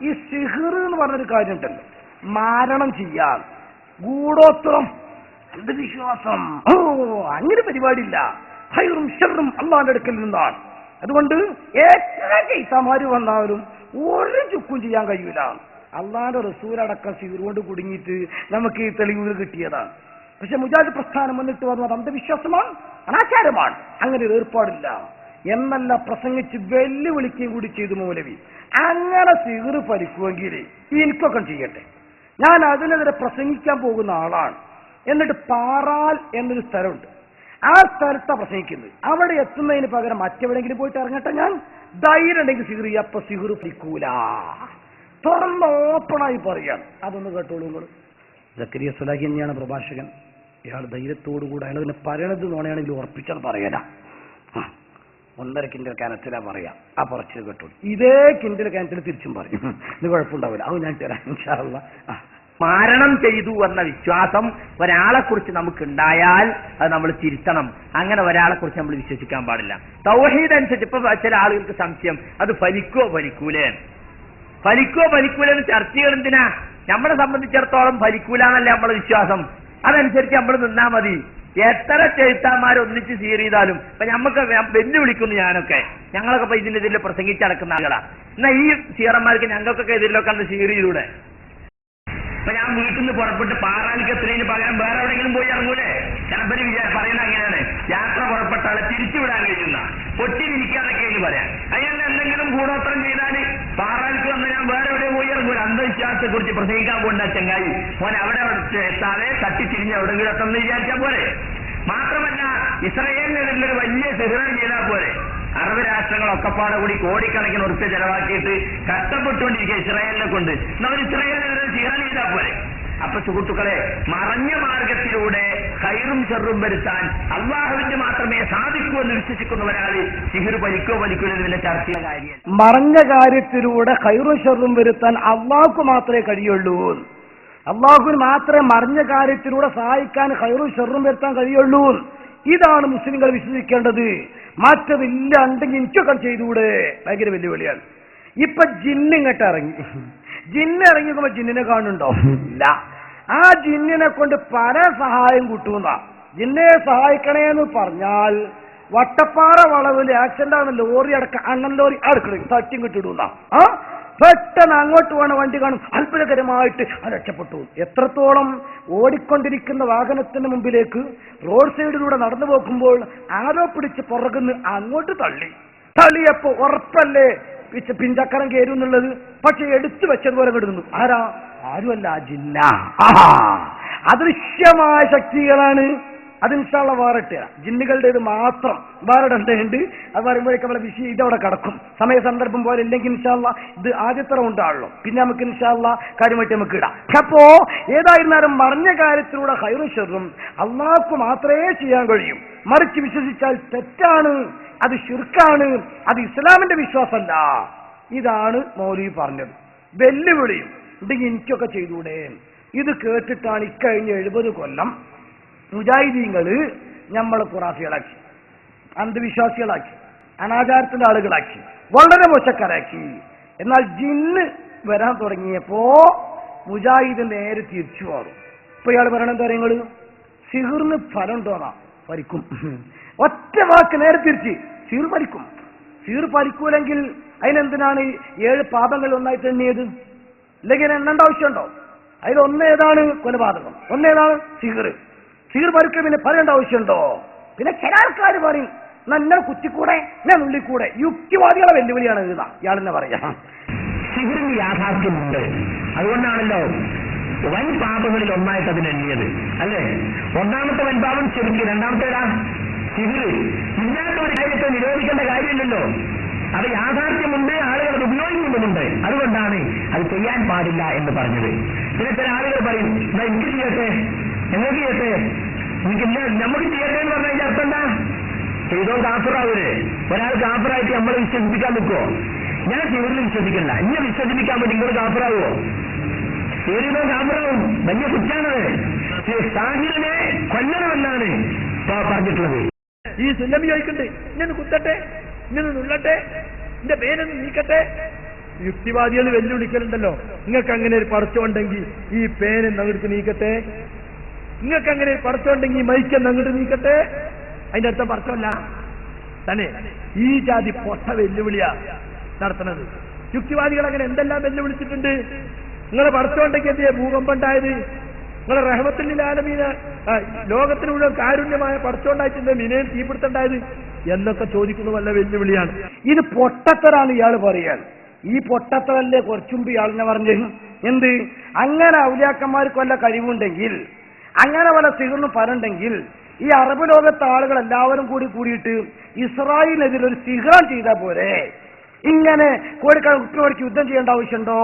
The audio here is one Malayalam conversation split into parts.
ഈ സിഹിർ എന്ന് പറഞ്ഞൊരു കാര്യമുണ്ടല്ലോ, മാരണം ചെയ്യാൻ, ഗൂഢോത്രം, അന്ധവിശ്വാസം, അങ്ങനെ പരിപാടിയില്ല. ഹൈറും ഷർറും അള്ളാന്റെ അടുക്കൽ നിന്നാണ്. അതുകൊണ്ട് എത്ര കൈസമാര് വന്നാലും ഒരു ചുക്കും ചെയ്യാൻ കഴിയൂല. അള്ളാന്റെ റസൂലടക്കം സിഹിർ കൊണ്ട് കുടുങ്ങിയിട്ട് നമുക്ക് ഈ തെളിവുകൾ കിട്ടിയതാണ്. പക്ഷെ മുജാഹിദ് പ്രസ്ഥാനം വന്നിട്ട് പറഞ്ഞത് അന്ധവിശ്വാസമാണ്, അനാചാരമാണ്, അങ്ങനെ ഒരു ഏർപ്പാടില്ല എന്നല്ല പ്രസംഗിച്ച് വെല്ലുവിളിക്കുകയും കൂടി ചെയ്തു മൗലവി. അങ്ങനെ സിഹിർ പരിക്കുമെങ്കിൽ എനിക്കൊക്കെ ചെയ്യട്ടെ, ഞാൻ അതിനെതിരെ പ്രസംഗിക്കാൻ പോകുന്ന ആളാണ്. എന്നിട്ട് പാറാൽ എന്നൊരു സ്ഥലമുണ്ട്, ആ സ്ഥലത്താണ് പ്രസംഗിക്കുന്നത്. അവിടെ എത്തുന്നതിന് പകരം മറ്റെവിടെയെങ്കിലും പോയിട്ട് ഇറങ്ങട്ടെ, ഞാൻ ധൈര്യം ഉണ്ടെങ്കിൽ സിഹിർ ചെയ്യും. അപ്പൊ സിഹിർ പിടിക്കൂല, തുറന്ന് ഓപ്പണായി പറയാൻ. അതൊന്ന് കേട്ടോളൂ നിങ്ങൾ. സക്കരിയ സ്വലാഹി തന്നെയാണ് പ്രഭാഷകൻ. ഇയാൾ ധൈര്യത്തോടുകൂടെ അയാൾ പിന്നെ പറയണത് നോണെയാണെങ്കിൽ ഉറപ്പിച്ചാൽ പറയാനാ. 1.5 കിൻഡൽ കാനത്തിലാ പറയാം, ആ പറച്ചിൽ കേട്ടോളൂ. ഇതേ കിൻഡൽ കാനത്തിൽ തിരിച്ചും പറയും, ഇത് കുഴപ്പമുണ്ടാവില്ല. അത് ഞാൻ തരാം ഇൻഷാ അല്ലാഹ്. മാരണം ചെയ്തു എന്ന വിശ്വാസം ഒരാളെ കുറിച്ച് നമുക്കുണ്ടായാൽ അത് നമ്മൾ തിരുത്തണം. അങ്ങനെ ഒരാളെ കുറിച്ച് നമ്മൾ വിശ്വസിക്കാൻ പാടില്ല. തൗഹീദ് അനുസരിച്ച് ഇപ്പൊ ചില ആളുകൾക്ക് സംശയം, അത് ഫലിക്കോ ഫലിക്കൂലേ എന്ന് ചർച്ചകൾ എന്തിനാ? നമ്മളെ സംബന്ധിച്ചിടത്തോളം ഫലിക്കൂല എന്നല്ലേ നമ്മളെ വിശ്വാസം. അതനുസരിച്ച് നമ്മൾ നിന്നാ മതി. എത്ര ചെഴുത്താന്മാർ ഒന്നിച്ച് സീർ ചെയ്താലും ഇപ്പൊ ഞമ്മക്ക് വെല്ലുവിളിക്കുന്നു. ഞങ്ങളൊക്കെ ഇപ്പൊ ഇതിൽ പ്രസംഗിച്ചടക്കുന്ന ആളുകളാ. എന്നാ ഈ സീറന്മാർക്ക് ഞങ്ങൾക്കൊക്കെ ഇതിലൊക്കെ അന്ന് സീർ ചെയ്തൂടെ? അപ്പൊ ഞാൻ വീട്ടിൽ നിന്ന് പുറപ്പെട്ട് പാറാലിക്ക് എത്തുന്നതിന് പകരം വേറെ എവിടെയെങ്കിലും പോയി ഇറങ്ങൂലേ? ചിലപ്പര് പറയുന്നത് അങ്ങനെയാണ്, യാത്ര പുറപ്പെട്ട ആളെ തിരിച്ചുവിടാൻ കഴിയുന്ന ഒറ്റിരിക്കാന്നൊക്കെയാണ് പറയാം. അയാൾ എന്തെങ്കിലും ഗൂഢോത്രം ചെയ്താല് പാറാലിക്ക് വന്ന് ഞാൻ വേറെ എവിടെ പോയി ഇറങ്ങൂല. അന്ധവിശ്വാസത്തെ കുറിച്ച് പ്രസംഗിക്കാൻ പോകണ്ട ചങ്ങായി, മോൻ അവിടെ എത്താതെ തട്ടിത്തിരിഞ്ഞ് എവിടെങ്കിലും എത്തുമെന്ന് വിചാരിച്ചാൽ പോരെ. മാത്രമല്ല ഇസ്രായേലിനെതിരെ വലിയ സിഹ്റം ചെയ്താൽ പോരെ. അറബ് രാഷ്ട്രങ്ങളൊക്കെ പാടെ കൂടി കോടിക്കണക്കിന് ഉറുപ്പ്യ ചെലവാക്കിയിട്ട് കഷ്ടപ്പെട്ടുകൊണ്ടിരിക്കുക ഇസ്രായേലിനെ കൊണ്ട്. നമ്മൾ ഇസ്രായേലിനെതിരെ സിഹ്റം ചെയ്താൽ പോരെ. അപ്പൊ സുഹൃത്തുക്കളെ, മറഞ്ഞ മാർഗത്തിലൂടെ ഖൈറും ഷർറും വരുത്താൻ അള്ളാഹുവിന് മാത്രമേ സാധിക്കൂ എന്ന് വിശ്വസിക്കുന്ന ഒരാള് സിഹിർ വലിക്കോ എന്നതിന്റെ ചർച്ചയുടെ കാര്യം. മറഞ്ഞ കാര്യത്തിലൂടെ ഖൈറും ഷർറും വരുത്താൻ അള്ളാഹുക്ക് മാത്രമേ കഴിയുള്ളൂ. അള്ളാഹുവിന് മാത്രമേ മറഞ്ഞ കാര്യത്തിലൂടെ സഹായിക്കാൻ ഖൈറും ഷർറും വരുത്താൻ കഴിയുള്ളൂ. ഇതാണ് മുസ്ലിങ്ങൾ വിശ്വസിക്കേണ്ടത്. മറ്റതില്ല ഉണ്ടെങ്കിൽ എനിക്കൊക്കെ ചെയ്തുകൂടെ? ഭയങ്കര വെല്ലുവിളിയാണ്. ഇപ്പൊ ജിന്നിങ്ങട്ട് ഇറങ്ങി, ജിന്ന് ഇറങ്ങിക്കുമ്പോ ജിന്നിനെ കാണുന്നുണ്ടോ? ഇല്ല. ആ ജിന്നിനെ കൊണ്ട് പല സഹായം കിട്ടുന്ന, ജിന്നെ സഹായിക്കണേ എന്ന് പറഞ്ഞാൽ വട്ടപ്പാറ വളവിൽ ആക്സിഡന്റ് ആണ്, ലോറി അണ്ണൻ ലോറി അടുക്കള സത്യം കിട്ടിടുന്ന പെട്ടെന്ന് അങ്ങോട്ട് പോണ വണ്ടി കാണും, അത്ഭുതകരമായിട്ട് അത് രക്ഷപ്പെട്ടു. എത്രത്തോളം ഓടിക്കൊണ്ടിരിക്കുന്ന വാഹനത്തിന് മുമ്പിലേക്ക് റോഡ് സൈഡിലൂടെ നടന്നു പോകുമ്പോൾ ആരോ പിടിച്ച് പുറകുന്ന് അങ്ങോട്ട് തള്ളിയപ്പോ ഉറപ്പല്ലേ പിഞ്ചക്കരം കയറും എന്നുള്ളത്. പക്ഷെ എടുത്തു വെച്ചതുപോലെ കിടന്നു. ആരുമല്ല, ജിന്ന. അദൃശ്യമായ ശക്തികളാണ്. അത് ഇൻഷാള്ള വേറിട്ട് ജിന്നുകളുടേത് മാത്രം വേറിടേണ്ടതുണ്ട്. അത് പറയുമ്പോഴേക്കും നമ്മളെ വിഷയം ഇതവിടെ കിടക്കും. സമയ സന്ദർഭം പോലെ ഇല്ലെങ്കിൽ ഇൻഷാള്ള ഇത് ആദ്യത്തെ റൗണ്ടാണല്ലോ, പിന്നെ നമുക്ക് ഇൻഷാള്ള കാര്യമായിട്ട് നമുക്ക് ഇടാം. അപ്പോ ഏതായിരുന്നാലും മറിഞ്ഞ കാര്യത്തിലൂടെ ഖൈറും ഷർറും അള്ളാഹ്ക്ക് മാത്രമേ ചെയ്യാൻ കഴിയും. മറിച്ച് വിശ്വസിച്ചാൽ തെറ്റാണ്, അത് ശിർക്കാണ്, അത് ഇസ്ലാമിന്റെ വിശ്വാസമല്ല. ഇതാണ് മൗലവി പറഞ്ഞത്. വെല്ലുവിളിയും ഉണ്ടെങ്കിൽ എനിക്കൊക്കെ ചെയ്തൂടെ? ഇത് കേട്ടിട്ടാണ് ഇക്കഴിഞ്ഞ 70 കൊല്ലം മുജാഹിദീങ്ങള് നമ്മളെ ഖുറാഫികളാക്കി, അന്ധവിശ്വാസികളാക്കി, അനാചാരത്തിന്റെ ആളുകളാക്കി, വളരെ മോശക്കാരാക്കി. എന്നാൽ ജിന്ന് വരാൻ തുടങ്ങിയപ്പോ മുജാഹിദ് നേരെ തിരിച്ചു മാറും. ഇപ്പൊ ഇയാൾ പറയണെന്താ കാര്യങ്ങള്? സിഹിറിന് ഫലം ഉണ്ടോന്നാ? ഫലിക്കും. ഒറ്റ വാക്ക് നേരെ തിരിച്ച്, സിഹിർ ഫലിക്കും. സിഹിർ ഫലിക്കൂലെങ്കിൽ അതിനെന്തിനാണ് 7 പാപങ്ങൾ ഒന്നായിട്ട് എണ്ണിയത്? ഇല്ലെങ്കിൽ എണ്ണേണ്ട ആവശ്യമുണ്ടോ? അതിലൊന്നേതാണ് കൊലപാതകം, ഒന്നേതാണ് സിഹിർ. സിഹിർ ഫലിക്കുക പിന്നെ പറയേണ്ട ആവശ്യമുണ്ടോ? പിന്നെ ചില ആൾക്കാർ പറയും എന്നെ കുത്തിക്കൂടെ, ഞാൻ ഉള്ളിക്കൂടെ. യുക്തിവാദികളെ വെല്ലുവിളിയാണ് ഇയാളെന്നെ പറയാം. സിഹിറിന് യാഥാർത്ഥ്യമുണ്ട്. അതുകൊണ്ടാണല്ലോ വൻ പാപങ്ങളിൽ ഒന്നായിട്ട് അതിനെണ്ണിയത് അല്ലേ? ഒന്നാമത്തെ വൻപാപം ശരിക്കും, രണ്ടാമത്തേതാ സിഹിർ. ഇല്ലാത്ത ഒരു കാര്യത്തെ നിരോധിക്കേണ്ട കാര്യമില്ലല്ലോ. അത് യാഥാർത്ഥ്യമുണ്ട്, ആളുകൾ അത് ഉപയോഗിക്കുന്നുമുണ്ട്. അതുകൊണ്ടാണ് അത് ചെയ്യാൻ പാടില്ല എന്ന് പറഞ്ഞത്. പിന്നെ ചില ആളുകൾ പറയും എനിക്ക് ചെയ്യട്ടെ, എങ്ങനെ ചെയ്യട്ടെ, നമുക്ക് ചെയ്യട്ടെ എന്ന് പറഞ്ഞതിന്റെ അർത്ഥം എന്താ? ചെയ്തോ കാഫറാവൂലേ? ഒരാൾ കാഫറായിട്ട് നമ്മളെ വിശ്വസിപ്പിക്കാൻ നിൽക്കുവോ? ഞാൻ സിഹിറിൽ വിശ്വസിക്കണ്ട, എന്നെ വിശ്വസിപ്പിക്കാൻ വേണ്ടി നിങ്ങൾ കാഫറാവോ? സിഹിറിനോ കാഫറാവും, വലിയ കുറ്റാണത്. സാഹിറിനെ കൊല്ലണമെന്നാണ് പറഞ്ഞിട്ടുള്ളത്. ഈ സുല്ലമി ചോദിക്കണ്ടേ, ഇങ്ങനെ കുത്തട്ടെ, ഇങ്ങനെ നുള്ളട്ടെ, എന്റെ പേരൊന്ന് നീക്കട്ടെ, യുക്തിവാദികൾ വെല്ലുവിളിക്കലുണ്ടല്ലോ, നിങ്ങൾക്ക് അങ്ങനെ ഒരു പടച്ചോണ്ടെങ്കിൽ ഈ പേന് അങ്ങോട്ട് നീക്കട്ടെ, നിങ്ങൾക്ക് അങ്ങനെ ഒരു പടച്ചോണ്ടെങ്കിൽ ഈ മൈക്കെന്ന് അങ്ങോട്ട് നീക്കട്ടെ. അതിന്റെ അർത്ഥം പടച്ചമല്ല തന്നെ. ഈ ജാതി പൊട്ട വെല്ലുവിളിയാ നടത്തുന്നത്. യുക്തിവാദികൾ അങ്ങനെ എന്തെല്ലാം വെല്ലുവിളിച്ചിട്ടുണ്ട്. നിങ്ങളെ പടച്ചോണ്ടെങ്കിൽ എന്തിയെ ഭൂകമ്പം ഉണ്ടായത്? നിങ്ങളെ റഹ്മത്തുൽ ആലമീന ലോകത്തിന് മുഴുവൻ കാരുണ്യമായ പടച്ചോണ്ടായിട്ടുണ്ട് മിനയും തീപിടുത്തുണ്ടായത് എന്നൊക്കെ ചോദിക്കുന്ന വല്ല വെല്ലുവിളിയാണ്. ഇത് പൊട്ടത്തരാണ് ഇയാൾ പറയാൻ. ഈ പൊട്ടത്തരല്ലേ കുറച്ചുമ്പ് ഇയാളിനെ പറഞ്ഞു എന്ത് അങ്ങനെ ഔലിയാക്കന്മാർക്ക് വല്ല കഴിവുണ്ടെങ്കിൽ, അങ്ങനെ വല്ല സിഹറിന് ഫലമുണ്ടെങ്കിൽ ഈ അറബ് ലോകത്തെ ആളുകൾ എല്ലാവരും കൂടിയിട്ട് ഇസ്രായേലിനെതിരെ ഒരു സിഹ്റാൻ ചെയ്താൽ പോരെ? ഇങ്ങനെ കോടിക്കണക്കിന് യുദ്ധം ചെയ്യേണ്ട ആവശ്യമുണ്ടോ?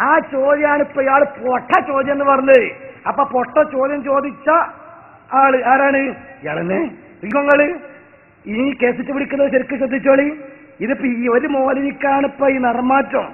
ആ ചോദ്യമാണ് ഇപ്പൊ ഇയാൾ പൊട്ട ചോദ്യം എന്ന് പറഞ്ഞത്. അപ്പൊ പൊട്ട ചോദ്യം ചോദിച്ച ആള് ആരാണ്? ഇയാളെന്നെ നിങ്ങള് ഈ കേസിട്ട് പിടിക്കുന്നത് ശരിക്കും ശ്രദ്ധിച്ചോളി. ഇതിപ്പോ ഈ ഒരു മൗലവിക്കാണ് ഇപ്പൊ ഈ നിർമാറ്റം.